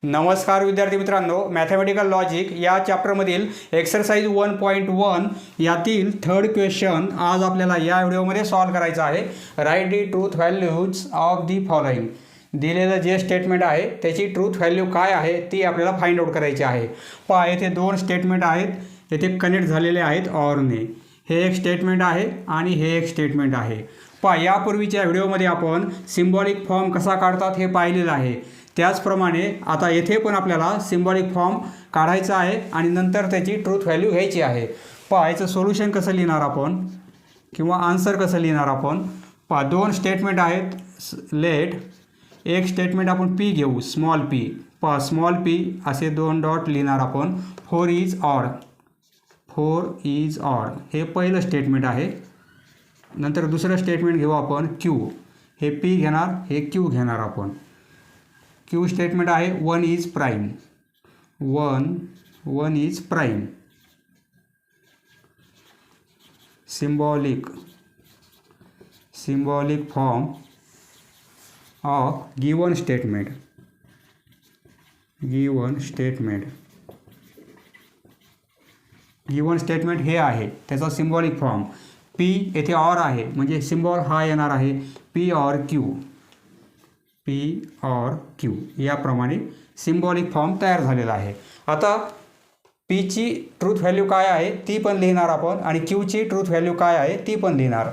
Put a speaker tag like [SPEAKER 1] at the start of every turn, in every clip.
[SPEAKER 1] नमस्कार विद्यार्थी मित्रांनो, मॅथमॅटिकल लॉजिक या चॅप्टरमधील एक्सरसाइज 1.1 यातील थर्ड क्वेश्चन आज आपल्याला या व्हिडिओमध्ये सॉल्व करायचा आहे. Write the truth values of the following. दिलेलं जे स्टेटमेंट आहे त्याची ट्रूथ व्हॅल्यू काय आहे ती आपल्याला फाइंड आउट करायची आहे. पहा, येथे दोन स्टेटमेंट आहेत, येथे कनेक्ट झालेले आहेत ऑरने. हे एक स्टेटमेंट आहे आणि हे एक स्टेटमेंट आहे. पहा, यापूर्वीच्या व्हिडिओमध्ये आपण सिम्बॉलिक फॉर्म कसा काढतात हे पाहिलेलं आहे. त्याचप्रमाणे आता येथे पण आपल्याला सिम्बॉलिक फॉर्म काढायचा आहे आणि नंतर त्याची ट्रूथ व्हॅल्यू घ्यायची आहे. पहा, याचं सोल्युशन कसं लिहिणार आपण किंवा आन्सर कसं लिहिणार आपण. पहा, दोन स्टेटमेंट आहेत. लेट एक स्टेटमेंट आपण पी घेऊ, स्मॉल पी. पहा, स्मॉल पी असे दोन डॉट लिहिणार आपण. 4 इज ऑड. 4 इज ऑड हे पहिलं स्टेटमेंट आहे. नंतर दुसरं स्टेटमेंट घेऊ आपण क्यू. हे पी घेणार, हे क्यू घेणार आपण. क्यू स्टेटमेंट आहे 1 is prime. 1 is prime. Symbolic form of given statement. Given statement हे आहे त्याचा सिम्बॉलिक फॉर्म. पी येथे ऑर आहे म्हणजे सिम्बॉल हा येणार आहे पी ऑर क्यू. याप्रमाणे सिम्बॉलिक फॉर्म तयार झालेला आहे. आता पीची ट्रूथ व्हॅल्यू काय आहे ती पण लिहिणार आपण आणि क्यूची ट्रूथ व्हॅल्यू काय आहे ती पण लिहिणार.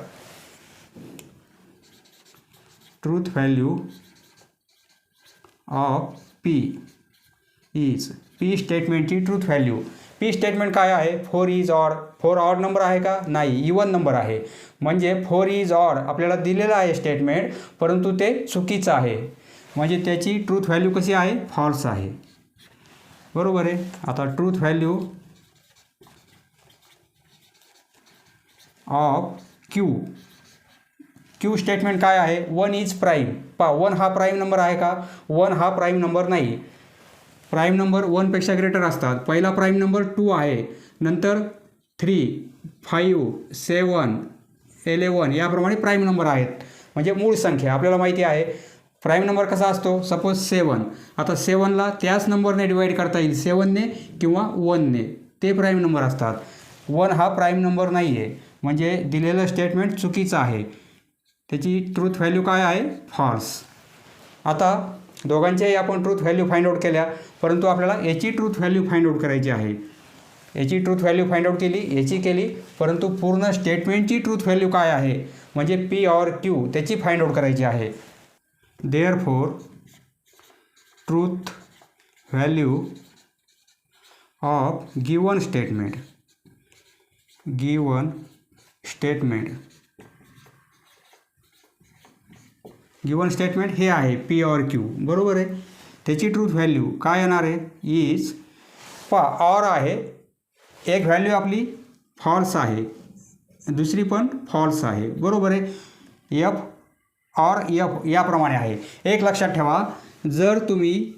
[SPEAKER 1] Truth value of P is. P स्टेटमेंटची ट्रूथ व्हॅल्यू. पी स्टेटमेंट काय आहे? 4 इज ऑड. 4 ऑड नंबर आहे का? नाही, इवन नंबर आहे. म्हणजे 4 इज ऑड आपल्याला दिलेलं आहे स्टेटमेंट, परंतु ते चुकीचं आहे. म्हणजे त्याची ट्रूथ व्हॅल्यू कशी आहे? फॉल्स आहे. बरोबर आहे. आता truth value of Q statement काय आहे? 1 इज प्राईम. पहा, 1 हा प्राईम नंबर आहे का? 1 हा प्राईम नंबर नाही. प्राईम नंबर 1पेक्षा ग्रेटर असतात. पहिला प्राईम नंबर 2 आहे, नंतर 3, 5, 7, 11 याप्रमाणे प्राईम नंबर आहेत. म्हणजे मूळ संख्या आपल्याला माहिती आहे. प्राईम नंबर कसा असतो? सपोज 7. आता 7ला त्याच नंबरने डिवाईड करता येईल, 7ने किंवा 1ने. ते प्राईम नंबर असतात. 1 हा प्राईम नंबर नाही आहे. म्हणजे दिलेलं स्टेटमेंट चुकीचं आहे. त्याची ट्रूथ व्हॅल्यू काय आहे? फॉल्स. आता दोघांच्याही आपण ट्रूथ व्हॅल्यू फाइंड आउट केल्या, परंतु आपल्याला याची ट्रूथ व्हॅल्यू फाइंड आउट करायची आहे. याची ट्रूथ व्हॅल्यू फाइंड आउट केली, याची केली, परंतु पूर्ण स्टेटमेंटची ट्रूथ व्हॅल्यू काय आहे म्हणजे पी ऑर क्यू त्याची फाइंड आउट करायची आहे. Therefore truth value of given statement हे आहे पी ऑर क्यू. बरोबर आहे. त्याची ट्रूथ व्हॅल्यू काय येणार आहे? इज. पहा, ऑर आहे, एक व्हॅल्यू आपली फॉल्स आहे, दुसरी पण फॉल्स आहे. बरोबर आहे. एफ ऑर एफ याप्रमाणे आहे. एक लक्षात ठेवा, जर तुम्ही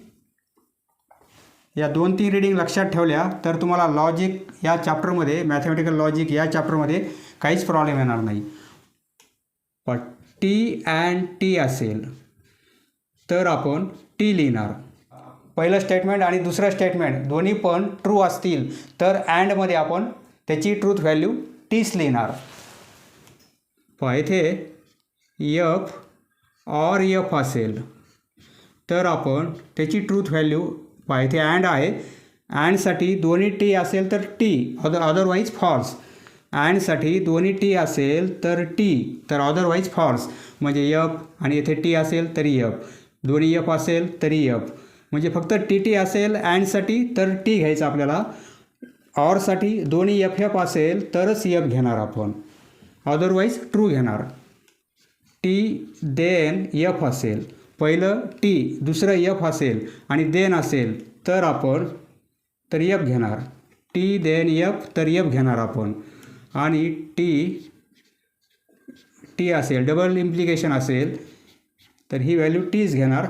[SPEAKER 1] या 2-3 रीडिंग लक्षात ठेवल्या तर तुम्हाला लॉजिक या चॅप्टरमध्ये, मॅथमॅटिकल लॉजिक या चॅप्टरमध्ये काहीच प्रॉब्लेम येणार नाही. पण टी अँड टी असेल तर आपण टी लिहिणार. पहिलं स्टेटमेंट आणि दुसरं स्टेटमेंट दोन्ही पण ट्रू असतील तर अँडमध्ये आपण त्याची ट्रूथ व्हॅल्यू टीच लिहिणार. पहा, इथे एफ ऑर एफ असेल तर आपण त्याची ट्रूथ व्हॅल्यू, पहा इथे अँड आहे, अँडसाठी दोन्ही टी असेल तर टी, अदरवाईज फॉल्स. अँडसाठी दोन्ही टी असेल तर टी, तर अदरवाईज फॉल्स. म्हणजे एफ आणि इथे टी असेल तरी एफ, दोन्ही एफ असेल तरी एफ. म्हणजे फक्त टी असेल अँडसाठी तर टी घ्यायचं आपल्याला. ऑरसाठी दोन्ही एफ एफ असेल तरच एफ घेणार आपण, अदरवाईज ट्रू घेणार. टी देन एफ असेल, पहिलं टी दुसरं एफ असेल आणि देन असेल तर आपण तर एफ घेणार. टी देन एफ तर एफ घेणार आपण. आणि टी असेल, डबल इम्प्लिकेशन असेल तर ही व्हॅल्यू टीच घेणार.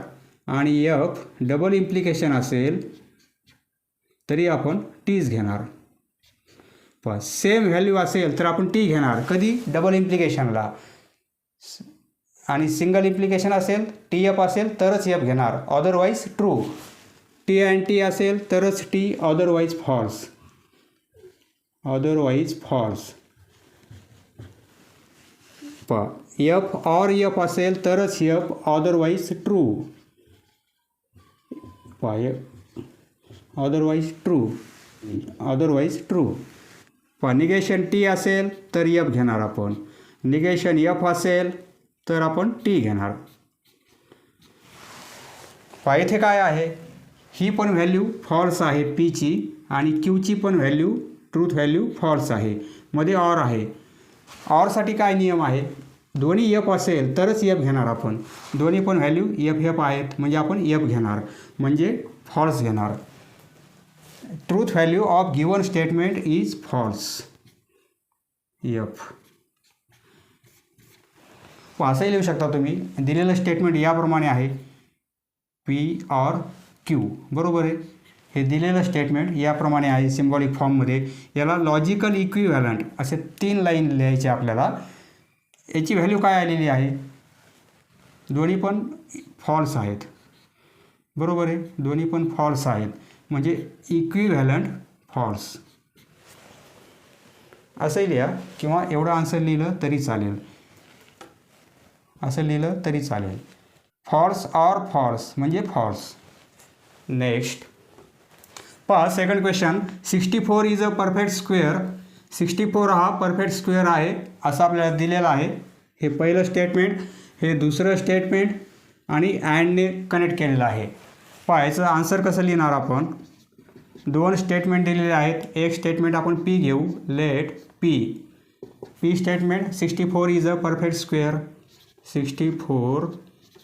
[SPEAKER 1] आणि एफ डबल इम्प्लिकेशन असेल तरी आपण टीच घेणार. पण सेम व्हॅल्यू असेल तर आपण टी घेणार. कधी? डबल इम्प्लिकेशनला. आणि सिंगल इम्प्लिकेशन असेल टी एफ असेल तरच एफ घेणार, otherwise true. T and T असेल तरच T, otherwise false. Otherwise false. F or F असेल तरच F, otherwise true. Otherwise true. Otherwise true. Negation T असेल तर एफ घेणार आपण. निगेशन एफ असेल तर आपण टी घेणार. इथे काय आहे, ही पण व्हॅल्यू फॉल्स आहे पीची, आणि क्यूची पण व्हॅल्यू ट्रूथ व्हॅल्यू फॉल्स आहे. मध्ये ऑर आहे. ऑरसाठी काय नियम आहे, दोन्ही एफ असेल तरच एफ घेणार आपण. दोन्ही पण व्हॅल्यू एफ एफ आहेत म्हणजे आपण एफ घेणार, म्हणजे फॉल्स घेणार. Truth value of given statement is false. F. असंही लिहू शकता तुम्ही. दिलेलं स्टेटमेंट याप्रमाणे आहे, पी ऑर क्यू. बरोबर आहे. हे दिलेलं स्टेटमेंट याप्रमाणे आहे सिम्बॉलिक फॉर्ममध्ये. याला लॉजिकल इक्विव्हॅलंट असे 3 लाईन लिहायचे आपल्याला. याची व्हॅल्यू काय आलेली आहे, दोन्ही पण फॉल्स आहेत. बरोबर आहे. दोन्ही पण फॉल्स आहेत म्हणजे इक्विव्हॅलंट फॉल्स असंही लिहा, किंवा एवढं आन्सर लिहिलं तरी चालेल. असं लिहिलं तरी चालेल. फॉल्स ऑर फॉल्स म्हणजे false. Next second question. 64 is a perfect square. 64 हा परफेक्ट स्क्वेअर आहे असं आपल्याला दिलेलं आहे. हे पहिलं स्टेटमेंट, हे दुसरं स्टेटमेंट, आणि अँडने कनेक्ट केलेलं आहे. याचं आन्सर कसं लिहिणार आपण, 2 स्टेटमेंट दिलेले आहेत. एक स्टेटमेंट आपण पी घेऊ. Let P statement 64 is a perfect square. 64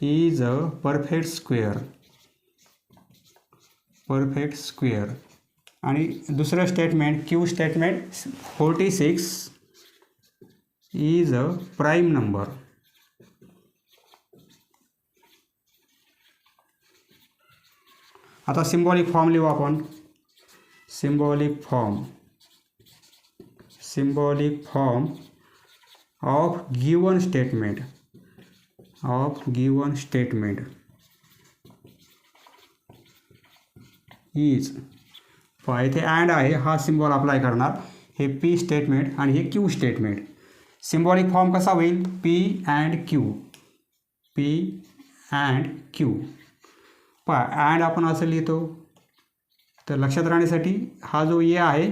[SPEAKER 1] is a perfect square. Perfect square. आणि दुसरं statement Q statement 46 is a prime number. आता सिम्बॉलिक फॉर्म लिहू आपण. Symbolic form of given statement. Is. इथे अँड आहे, हा सिम्बॉल अप्लाय करणार. हे पी स्टेटमेंट आणि हे क्यू स्टेटमेंट. सिम्बॉलिक फॉर्म कसा होईल, पी अँड क्यू. अँड आपण असं लिहितो. तर लक्षात राहण्यासाठी हा जो ए आहे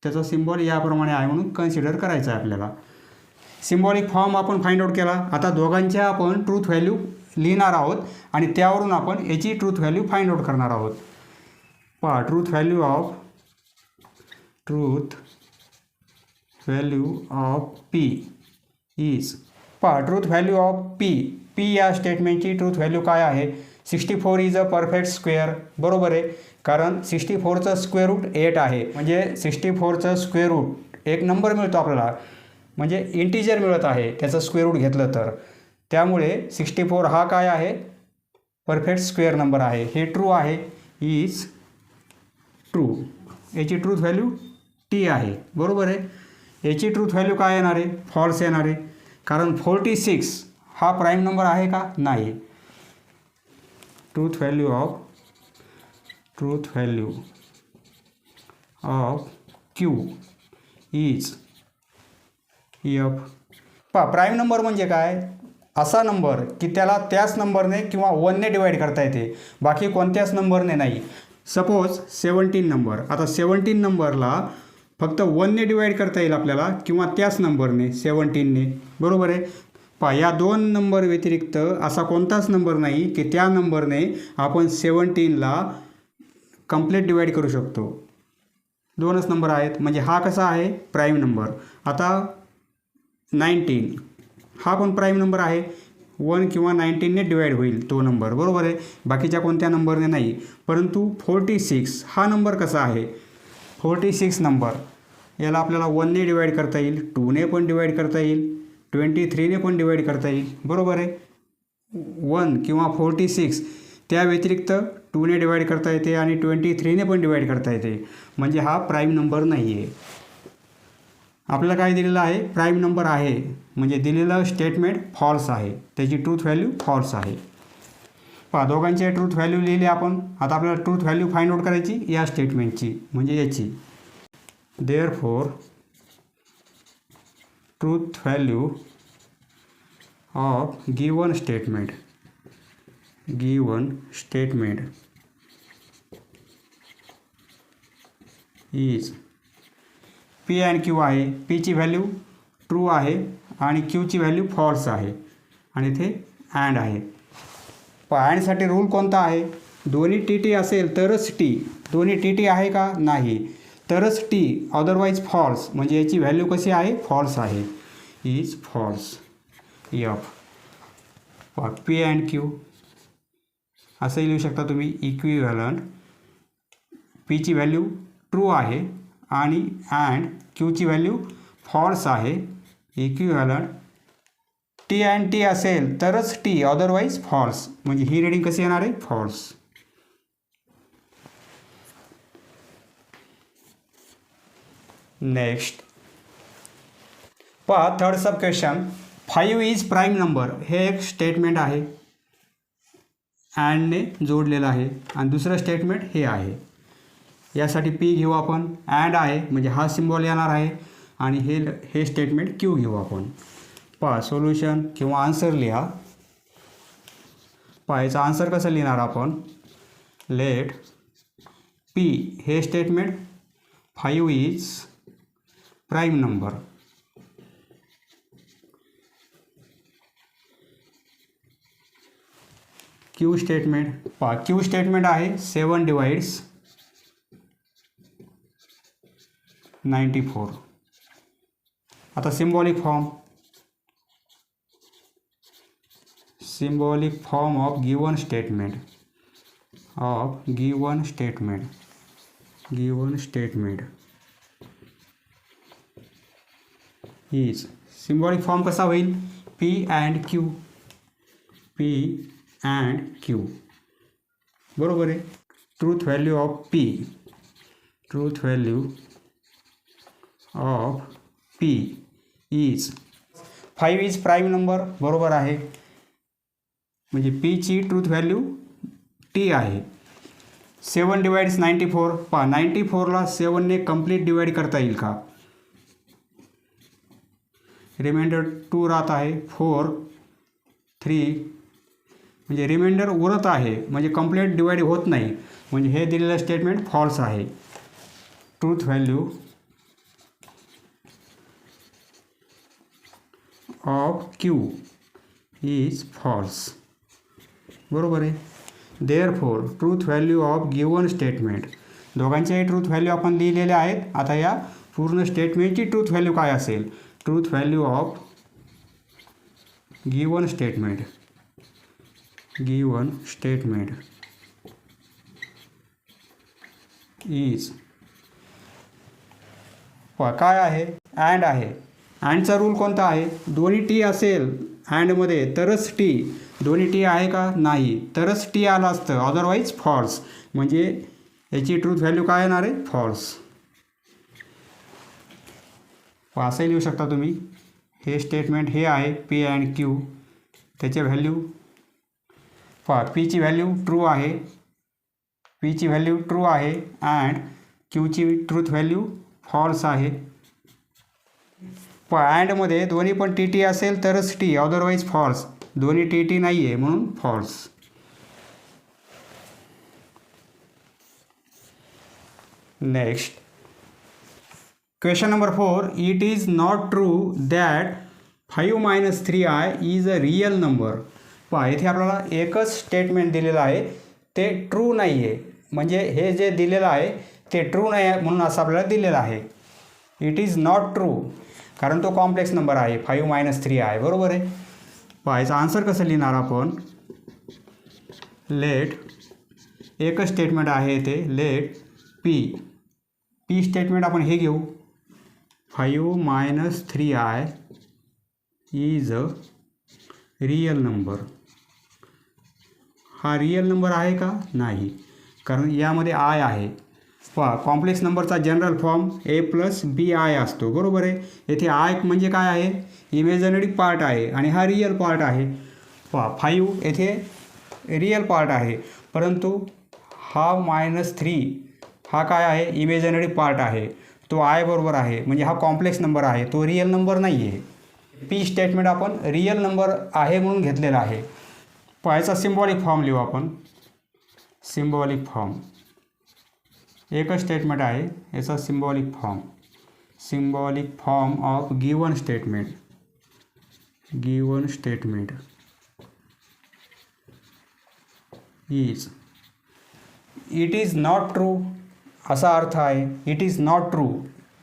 [SPEAKER 1] त्याचा सिम्बॉल याप्रमाणे आहे म्हणून कन्सिडर करायचा आहे आपल्याला. सिम्बॉलिक फॉर्म आपण फाइंड आउट केला. आता दोघांच्या आपण ट्रूथ व्हॅल्यू लिहिणार आहोत आणि त्यावरून आपण याची ट्रूथ व्हॅल्यू फाइंड आउट करणार आहोत. Truth value of P is. Truth value of P या स्टेटमेंटची ट्रूथ व्हॅल्यू काय आहे, 64 इज अ परफेक्ट स्क्वेअर. बरोबर आहे, कारण 64चं स्क्वेअर रूट 8 आहे. म्हणजे 64चं स्क्वेअर रूट एक नंबर मिळतो आपल्याला, म्हणजे इंटिजर मिळत आहे त्याचं स्क्वेअर रूट घेतलं तर. त्यामुळे 64 हा काय आहे, परफेक्ट स्क्वेअर नंबर आहे. हे ट्रू आहे. Is true. याची ट्रूथ व्हॅल्यू टी आहे. बरोबर आहे. याची ट्रूथ व्हॅल्यू काय येणार आहे, फॉल्स येणार आहे. कारण 46 हा प्राईम नंबर आहे का, नाही. Truth value of Q is F. Prime number म्हणजे काय, असा नंबर की त्याला त्याच नंबरने किंवा 1ने डिवाईड करता येते, बाकी कोणत्याच नंबरने नाही. Suppose 17 number. आता 17 नंबरला फक्त 1ने डिवाईड करता येईल आपल्याला किंवा त्याच नंबरने 17ने. बरोबर आहे. या 2 नंबर व्यतिरिक्त असा कोणताच नंबर नाही की त्या नंबरने आपण 17ला कंप्लीट डिवाईड करू शकतो. 2च नंबर आहेत म्हणजे हा कसा आहे, प्राईम नंबर. आता 19 हा पण प्राईम नंबर आहे. 1 किंवा 19ने डिवाईड होईल तो नंबर. बरोबर आहे. बाकीच्या कोणत्या नंबरने नाही. परंतु 46 हा नंबर कसा आहे, 46 नंबर याला आपल्याला 1ने डिवाईड करता येईल, 2ने पण डिवाईड करता येईल, 23ने पण डिवाईड करता येईल. बरोबर आहे. 1 किंवा 46 त्या व्यतिरिक्त 2ने डिवाईड करता येते आणि 23ने पण डिवाईड करता येते. म्हणजे हा प्राईम नंबर नाही आहे. आपल्याला काय दिलेलं आहे, प्राईम नंबर आहे म्हणजे दिलेलं स्टेटमेंट फॉल्स आहे, त्याची ट्रूथ व्हॅल्यू फॉल्स आहे. पहा दोघांचे ट्रूथ व्हॅल्यू लिहिले आपण. आता आपल्याला ट्रूथ व्हॅल्यू फाइंड आउट करायची या स्टेटमेंटची, म्हणजे याची. Therefore truth value of given statement is P and Q आहे. पीची व्हॅल्यू ट्रू आहे आणि क्यूची व्हॅल्यू फॉल्स आहे आणि इथे अँड आहे. अँडसाठी रूल कोणता आहे? दोन्ही टी टी असेल तरच टी. दोन्ही टी टी आहे का? नाही. तरच टी, अदरवाईज फॉल्स. म्हणजे याची व्हॅल्यू कशी आहे? फॉल्स आहे. Is false. F. P and Q असंही लिहू शकता तुम्ही. इक्विव्हॅलंट पीची व्हॅल्यू ट्रू आहे आणि अँड क्यूची व्हॅल्यू फॉल्स आहे. इक्विव्हॅलंट टी अँड टी असेल तरच टी, अदरवाईज फॉल्स. म्हणजे ही रीडिंग कशी येणार आहे? फॉल्स. नेक्स्ट पहा third sub question. 5 is prime number. हे एक स्टेटमेंट आहे, अँडने जोडलेलं आहे. आणि दुसरं स्टेटमेंट हे आहे. यासाठी पी घेऊ आपण. अँड आहे म्हणजे हा सिम्बॉल येणार आहे आणि हे स्टेटमेंट क्यू घेऊ आपण. पहा सोल्युशन किंवा आन्सर लिहा. पहा याचा आन्सर कसं लिहिणार आपण? लेट पी हे statement 5 is prime number. Q statement पहा. क्यू स्टेटमेंट आहे 7 डिवाइड्स 94. आता symbolic form of given statement is symbolic form कसा होईल? P and Q. बरोबर आहे. Truth value of P is 5 is prime number. बरोबर आहे. म्हणजे पीची ट्रूथ व्हॅल्यू टी आहे. 7 डिवाइड्स 94. पहा 94ला 7ने कंप्लीट डिवाइड करता येईल का? रिमाइंडर 2 राहत आहे. 4 3 म्हणजे रिमाइंडर उरत आहे, म्हणजे कंप्लीट डिवाइड होत नाही. म्हणजे हे दिलेलं स्टेटमेंट फॉल्स आहे. Truth value of Q is false. बरोबर आहे. Therefore truth value of given statement. दोघांच्याही ट्रूथ व्हॅल्यू आपण लिहिलेले आहेत. आता या पूर्ण स्टेटमेंटची ट्रूथ व्हॅल्यू काय असेल? Truth value of given statement is काय आहे? अँड आहे. अँडचा रूल कोणता आहे? दोन्ही टी असेल अँडमध्ये तरच टी. दोन्ही टी आहे का? नाही. तरच टी आलं असतं, अदरवाईज फॉल्स. म्हणजे याची ट्रूथ व्हॅल्यू काय येणार आहे? फॉल्स. असंही लिहू शकता तुम्ही. हे स्टेटमेंट हे आहे पी अँड क्यू. त्याचे व्हॅल्यू पहा. पीची व्हॅल्यू ट्रू आहे अँड क्यूची ट्रूथ व्हॅल्यू फॉल्स आहे. अँडमध्ये दोन्ही पण टी टी असेल तरच टी, अदरवाईज फॉल्स. दोन्ही टी टी नाही आहे म्हणून false. Next question number 4. It is not true that 5 - 3i is a real number. पहा इथे आपल्याला एकच स्टेटमेंट दिलेलं आहे, ते ट्रू नाही आहे. म्हणजे हे जे दिलेलं आहे ते ट्रू नाही आहे म्हणून असं आपल्याला दिलेलं आहे. इट इज नॉट ट्रू कारण तो कॉम्प्लेक्स नंबर आहे. 5 - 3i. बरोबर आहे. पहा याचा आन्सर कसं लिहिणार आपण? लेट एकच स्टेटमेंट आहे ते. लेट पी स्टेटमेंट आपण हे घेऊ. 5 - 3i is a real number. हा रिअल नंबर आहे का? नाही, कारण यामध्ये आय आहे. पहा कॉम्प्लेक्स नंबरचा जनरल फॉर्म a+bi असतो. बरोबर आहे. येथे आय म्हणजे काय आहे? इमेजनरी पार्ट आहे आणि हा रिअल पार्ट आहे. पहा 5 येथे रिअल पार्ट आहे, परंतु हा -3 हा काय आहे, इमेजिनरी पार्ट आहे, तो आय बरोबर आहे, म्हणजे हा कॉम्प्लेक्स नंबर आहे, तो रिअल नंबर नाही आहे. पी स्टेटमेंट आपण रिअल नंबर आहे म्हणून घेतलेला आहे. याचा सिम्बॉलिक फॉर्म लिहू आपण. सिम्बॉलिक फॉर्म एकच स्टेटमेंट आहे, याचा symbolic form. Symbolic form of given statement. Given statement is it is not true असा अर्थ आहे. इट इज नॉट ट्रू,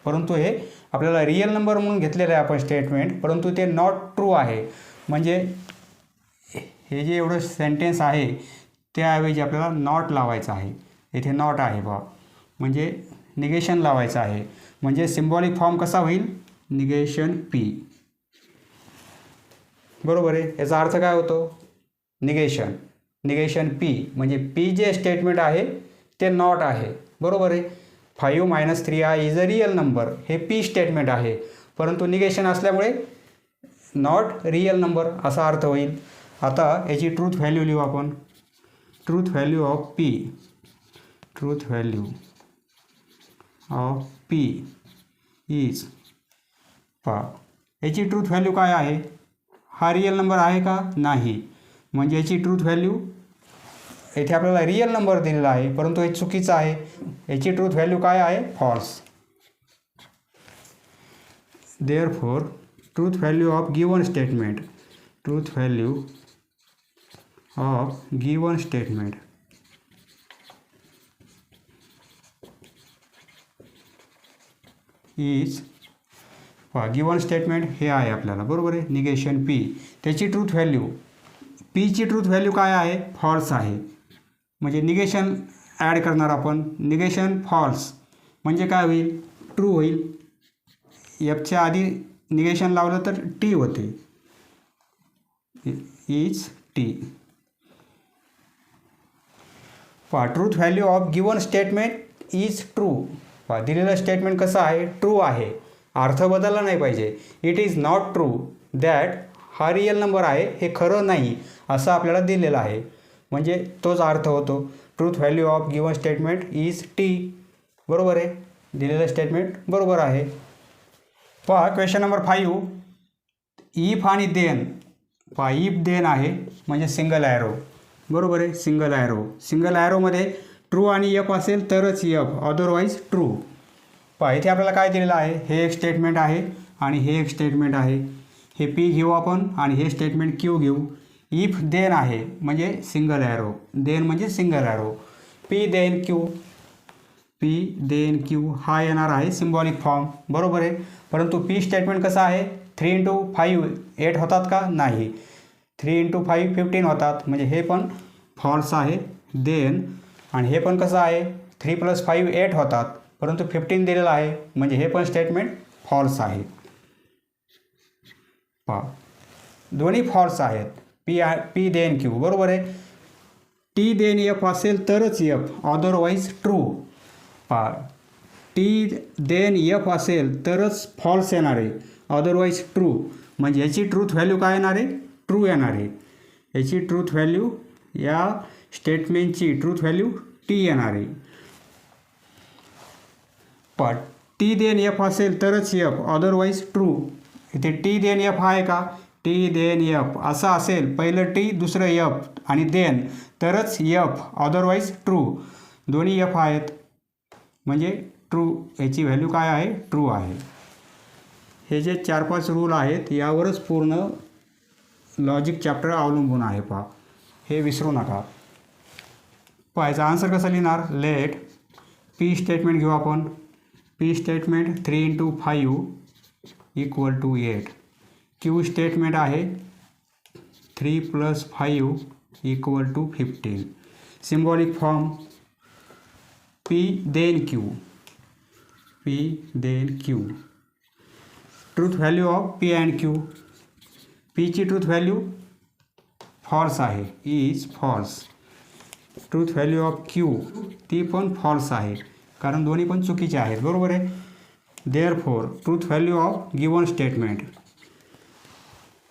[SPEAKER 1] परंतु हे आपल्याला रिअल नंबर म्हणून घेतलेलं आहे आपण स्टेटमेंट, परंतु ते नॉट ट्रू आहे. म्हणजे हे जे एवढं सेंटेन्स आहे त्याऐवजी आपल्याला नॉट लावायचं आहे. इथे नॉट आहे बा, म्हणजे निगेशन लावायचं आहे. म्हणजे सिम्बॉलिक फॉर्म कसा होईल, निगेशन पी. बरोबर आहे. याचा अर्थ काय होतो, निगेशन. निगेशन पी म्हणजे पी जे स्टेटमेंट आहे ते नॉट आहे. बरोबर आहे. 5 - 3 हा इज अ रिअल नंबर, हे पी स्टेटमेंट आहे, परंतु निगेशन असल्यामुळे नॉट रिअल नंबर असा अर्थ होईल. आता याची ट्रूथ व्हॅल्यू लिहू आपण. Truth value of P. Truth value of P is, पहा याची ट्रूथ व्हॅल्यू काय आहे, हा रिअल नंबर आहे का, नाही. म्हणजे याची ट्रूथ व्हॅल्यू, येथे आपल्याला रिअल नंबर दिलेला आहे, परंतु हे चुकीचं आहे. याची ट्रूथ व्हॅल्यू काय आहे, false. Therefore truth value of given statement. Truth value of given statement is, given statement हे आहे आपल्याला, बरोबर आहे, निगेशन पी. त्याची ट्रूथ व्हॅल्यू, पीची ट्रूथ व्हॅल्यू काय आहे, फॉल्स आहे. म्हणजे निगेशन ॲड करणार आपण. निगेशन फॉल्स म्हणजे काय होईल, ट्रू होईल. एफच्या आधी निगेशन लावलं तर टी होते, is T. Truth value of given statement is true. दिलेलं स्टेटमेंट कसं आहे, ट्रू आहे. अर्थ बदलला नाही पाहिजे. It is not true that, हा रिअल नंबर आहे, हे खरं नाही असं आपल्याला दिलेलं आहे. म्हणजे तोच अर्थ होतो. Truth value of given statement is T. बरोबर आहे, दिलेलं स्टेटमेंट बरोबर आहे. Question number 5. इफ आणि देन. इफ देन आहे म्हणजे सिंगल ॲरो. बरोबर आहे, सिंगल ॲरो. सिंगल ॲरोमध्ये ट्रू आणि एफ असेल तरच एफ, अदरवाईज ट्रू. इथे आपल्याला काय दिलेलं आहे, हे एक स्टेटमेंट आहे आणि हे एक स्टेटमेंट आहे. हे पी घेऊ आपण आणि हे स्टेटमेंट क्यू घेऊ. इफ देन आहे म्हणजे सिंगल ॲरो. देन म्हणजे single arrow. P then Q. P then Q हा येणार आहे सिम्बॉलिक फॉर्म. बरोबर आहे. परंतु पी स्टेटमेंट कसं आहे, 3 × 5 8 होतात का, नाही. 3 × 5 15 होतात, म्हणजे हे पण फॉल्स आहे. देन आणि हे पण कसं आहे, 3 + 5 8 होतात, परंतु 15 दिलेलं आहे, म्हणजे हे पण स्टेटमेंट फॉल्स आहे. दोन्ही फॉल्स आहेत. P then Q. बरोबर आहे. टी देन एफ असेल तरच F, otherwise true. T then F असेल तरच फॉल्स येणार आहे, अदरवाईज ट्रू. म्हणजे याची ट्रूथ व्हॅल्यू काय येणार आहे, ट्रू येणार आहे. याची ट्रूथ व्हॅल्यू, या स्टेटमेंटची ट्रूथ व्हॅल्यू टी येणार आहे. टी देन एफ असेल तरच एफ, अदरवाईज ट्रू. इथे टी देन एफ आहे का, टी देन एफ असं असेल, पहिलं टी दुसरं एफ आणि देन तरच एफ, अदरवाईज ट्रू. दोन्ही एफ आहेत म्हणजे ट्रू. याची व्हॅल्यू काय आहे, ट्रू आहे. हे जे 4-5 रूल आहेत यावरच पूर्ण लॉजिक चॅप्टर अवलंबून आहे. हे विसरू नका. याचा आन्सर कसं लिहिणार, लेट पी स्टेटमेंट घेऊ आपण. P statement 3 × 5 = 8. क्यू स्टेटमेंट आहे 3 + 5 = 15. Symbolic form p then Q. P then q. Truth value of p and q. पीची ट्रूथ व्हॅल्यू फॉल्स आहे, is false. Truth value of q ती पण false आहे, कारण दोन्ही पण चुकीचे आहेत. बरोबर आहे. Therefore truth value of given statement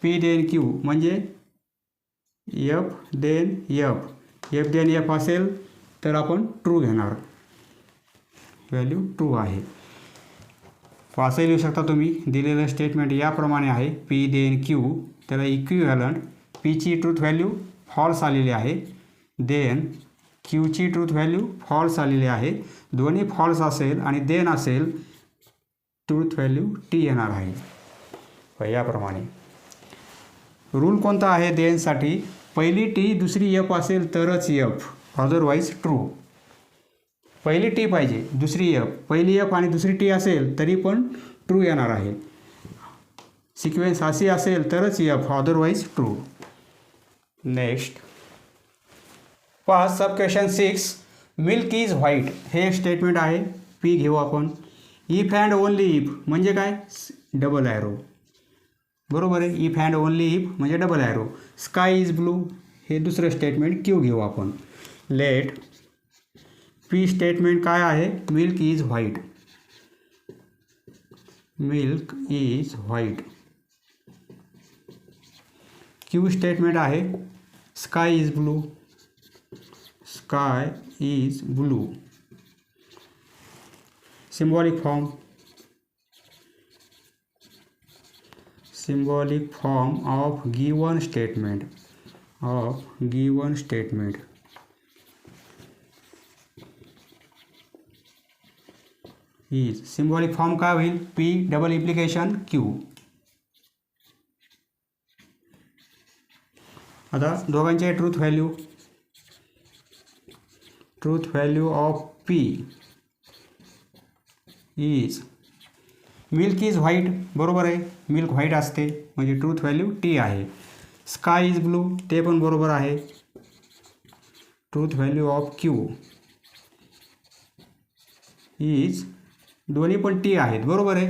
[SPEAKER 1] p then q म्हणजे F then F, F then F असेल तर आपण ट्रू घेणार, व्हॅल्यू ट्रू आहे. असं लिहू शकता तुम्ही. दिलेलं स्टेटमेंट याप्रमाणे आहे, पी देन क्यू, त्याला इक्विव्हॅलंट पीची ट्रूथ व्हॅल्यू फॉल्स आलेली आहे, देन क्यूची ट्रूथ व्हॅल्यू फॉल्स आलेली आहे. दोन्ही फॉल्स असेल आणि देन असेल, ट्रूथ व्हॅल्यू टी येणार आहे. याप्रमाणे रूल कोणता आहे देनसाठी? पहिली टी दुसरी एफ असेल तरच एफ, अदरवाईज ट्रू. पहिली टी पाहिजे, दुसरी एफ, पहिली एफ आणि दुसरी टी असेल तरी पण ट्रू येणार आहे. सिक्वेन्स अशी असेल तरच एफ, अदरवाईज ट्रू. नेक्स्ट पहा सब क्वेश्चन 6, मिल्क इज व्हाईट. हे स्टेटमेंट आहे, पी घेऊ आपण. इफ अँड ओनली इफ म्हणजे काय? डबल ॲरो, बरोबर आहे. इफ अँड ओनली इफ म्हणजे double arrow. Sky is blue हे दुसरं स्टेटमेंट क्यू घेऊ आपण. लेट पी स्टेटमेंट काय आहे? Milk is white, milk is white. Q statement आहे sky is blue, sky is blue. Symbolic form, symbolic form of given statement, of given statement is symbolic form काय होईल? P double implication Q. आता दोघांचे truth value of P is milk is white, बरोबर आहे. Milk white असते म्हणजे truth value T आहे. Sky is blue ते पण बरोबर आहे. Truth value of Q is, दोन्ही पण टी आहेत, बरोबर आहे.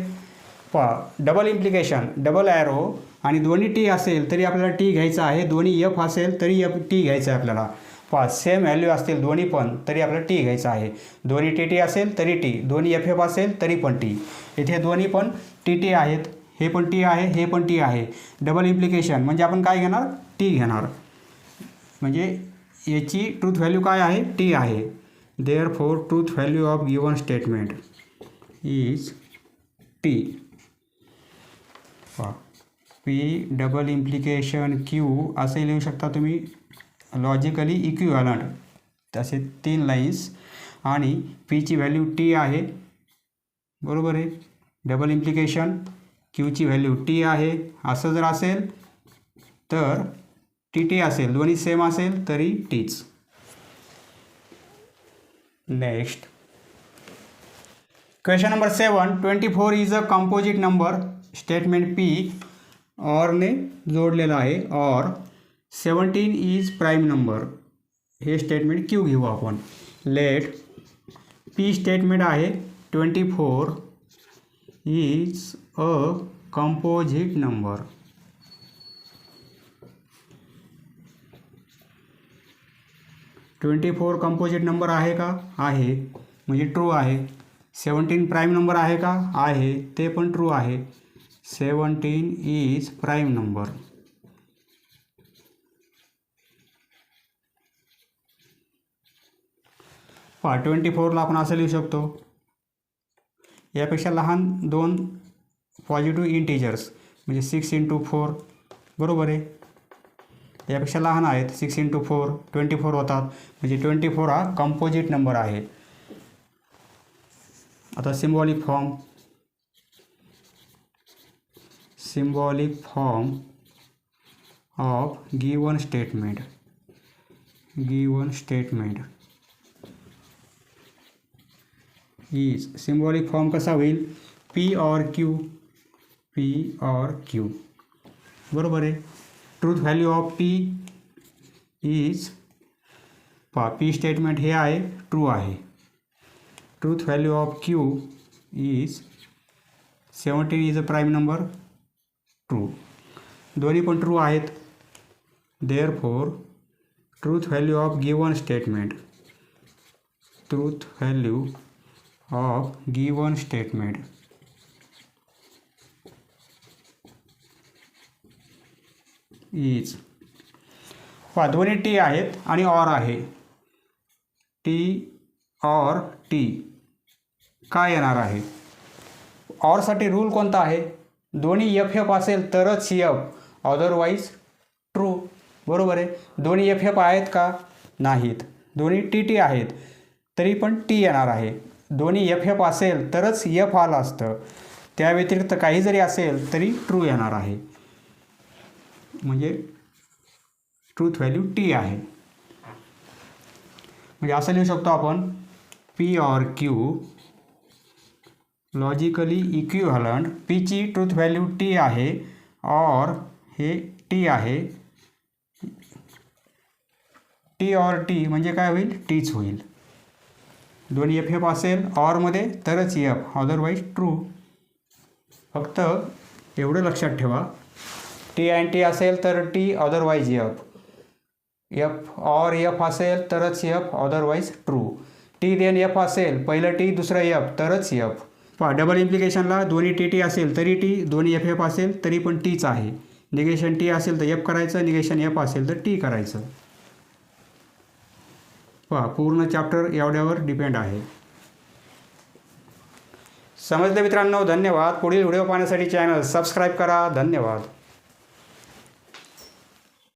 [SPEAKER 1] डबल इम्प्लिकेशन, डबल ॲरो आणि दोन्ही टी असेल तरी आपल्याला टी घ्यायचं आहे, दोन्ही एफ असेल तरी एफ टी घ्यायचं आहे आपल्याला. सेम व्हॅल्यू असतील दोन्ही पण तरी आपल्याला टी घ्यायचं आहे. दोन्ही टी टी असेल तरी टी, दोन्ही एफ एफ असेल तरी पण टी. इथे दोन्ही पण टी टी आहेत, हे पण टी आहे, हे पण टी आहे. डबल इम्प्लिकेशन म्हणजे आपण काय घेणार? टी घेणार. म्हणजे याची ट्रूथ व्हॅल्यू काय आहे? टी आहे. Therefore truth value of given statement is T. P double implication Q असे लिहू शकता तुम्ही, लॉजिकली इक्विव्हॅलंट. तसे 3 लाईन्स आणि पीची व्हॅल्यू टी आहे, बरोबर आहे. डबल इम्प्लिकेशन क्यूची व्हॅल्यू टी आहे. असं जर असेल तर टी टी असेल, दोन्ही सेम असेल तरी टीच. Next question number 7, 24 is a composite number. Statement p ऑरने जोडलेला आहे. Or 17 is prime number. हे स्टेटमेंट क्यू घेऊ आपण. लेट पी स्टेटमेंट आहे 24 is a composite number. 24 composite number आहे का? आहे, म्हणजे ट्रू आहे. 17 प्राईम नंबर आहे का? आहे, ते पण ट्रू आहे. 17 इज प्राईम नंबर. पहा 24ला आपण असं लिहू शकतो, यापेक्षा लहान 2 पॉझिटिव्ह इंटिजर्स म्हणजे 6 × 4, बरोबर आहे. यापेक्षा लहान आहेत 6 × 4 24 होतात, म्हणजे 24 हा कंपोजिट नंबर आहे. आता symbolic form of given statement is, symbolic form कसा होईल? पी और क्यू, बरोबर आहे. Truth value of T is, P statement हे आहे, ट्रू आहे. Truth value of Q is 17 is a prime number, true. दोन्ही पण ट्रू आहेत. Therefore truth value of given statement is, पहा दोन्ही टी आहेत आणि ऑर आहे. टी ऑर टी काय येणार आहे? ऑरसाठी रूल कोणता आहे? दोन्ही एफ एफ असेल तरच एफ, अदरवाईज ट्रू. बरोबर आहे. दोन्ही एफ एफ आहेत का? नाहीत. दोन्ही टी टी आहेत तरी पण टी येणार आहे. दोन्ही एफ एफ असेल तरच एफ आलं असतं. त्या व्यतिरिक्त काही जरी असेल तरी ट्रू येणार आहे. म्हणजे ट्रूथ व्हॅल्यू टी आहे. म्हणजे असं लिहू शकतो आपण, p or q logically equivalent. पीची ट्रूथ व्हॅल्यू टी आहे, ऑर हे टी आहे. टी ऑर टी म्हणजे काय होईल? टीच होईल. दोन्ही एफ एफ असेल ऑरमध्ये तरच एफ, अदरवाईज ट्रू. फक्त एवढं लक्षात ठेवा, टी अँड टी असेल तर T, otherwise F. F or F असेल तरच F, otherwise true. T then F असेल, पहिलं टी दुसरं एफ तरच एफ. पहा डबल इम्प्लिकेशनला दोन्ही टी टी असेल तरी टी, दोन्ही एफ एफ असेल तरी पण टीच आहे. निगेशन टी असेल तर एफ करायचं, निगेशन एफ असेल तर टी करायचं. पहा पूर्ण चॅप्टर एवढ्यावर डिपेंड आहे. समजलं मित्रांनो? धन्यवाद. पुढील व्हिडिओ पाहण्यासाठी चॅनल सबस्क्राईब करा. धन्यवाद.